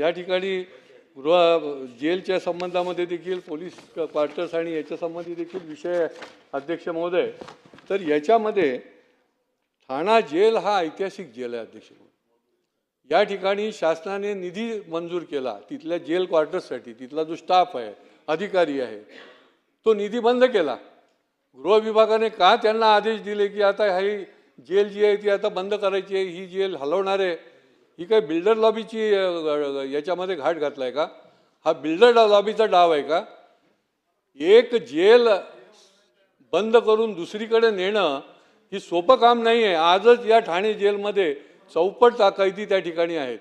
या ठिकाणी गृह जेलच्या संबंधामध्ये देखील पोलीस क्वार्टर्स आणि याच्या संबंधी देखील विषय आहे अध्यक्ष महोदय। तर याच्यामध्ये ठाणा जेल हा ऐतिहासिक जेल आहे अध्यक्ष महोदय। या ठिकाणी शासनाने निधी मंजूर केला तिथल्या जेल क्वार्टर्ससाठी, तिथला जो स्टाफ आहे, अधिकारी आहे, तो निधी बंद केला। गृह विभागाने का त्यांना आदेश दिले की आता ही जेल जी आहे ती आता बंद करायची आहे, ही जेल हलवणार आहे, ही काय बिल्डर लॉबीची याच्यामध्ये घाट घातलाय का? हा बिल्डर लॉबीचा डाव आहे का? एक जेल बंद करून दुसरीकडे नेणं ही सोपं काम नाही आहे। आजच या ठाणे जेलमध्ये 64 कैदी त्या ठिकाणी आहेत।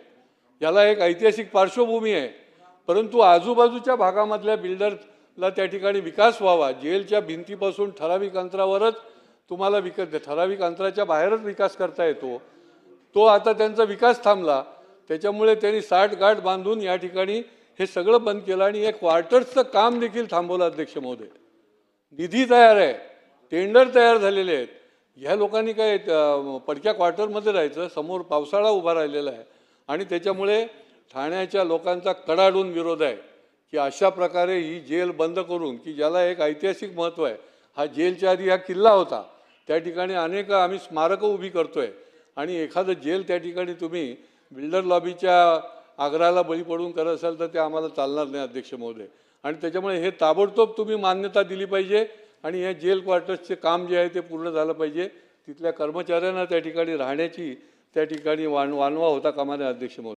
याला एक ऐतिहासिक पार्श्वभूमी आहे, परंतु आजूबाजूच्या भागामधल्या बिल्डरला त्या ठिकाणी विकास व्हावा, जेलच्या भिंतीपासून ठराविक अंतरावरच तुम्हाला ठराविक अंतराच्या बाहेरच विकास करता येतो, तो आता त्यांचा विकास थांबला। त्याच्यामुळे त्यांनी साठगाठ बांधून या ठिकाणी हे सगळं बंद केलं आणि हे क्वार्टर्सचं काम देखील थांबवलं अध्यक्ष महोदय। निधी तयार आहे, टेंडर तयार झालेले आहेत। ह्या लोकांनी काय पडक्या क्वार्टरमध्ये राहायचं? समोर पावसाळा उभा राहिलेला आहे आणि त्याच्यामुळे ठाण्याच्या लोकांचा कडाडून विरोध आहे की अशा प्रकारे ही जेल बंद करून, की ज्याला एक ऐतिहासिक महत्त्व आहे, हा जेलच्या आधी हा किल्ला होता, त्या ठिकाणी अनेक आम्ही स्मारकं उभी करतोय आणि एखादं जेल त्या ठिकाणी तुम्ही बिल्डर लॉबीच्या आग्रहाला बळी पडून करत असाल तर ते आम्हाला चालणार नाही अध्यक्ष महोदय। आणि त्याच्यामुळे हे ताबडतोब तुम्ही मान्यता दिली पाहिजे आणि हे जेल क्वार्टर्सचे काम जे आहे ते पूर्ण झालं पाहिजे। तिथल्या कर्मचाऱ्यांना त्या ठिकाणी राहण्याची त्या ठिकाणी वानवा होता कामा नये अध्यक्ष महोदय।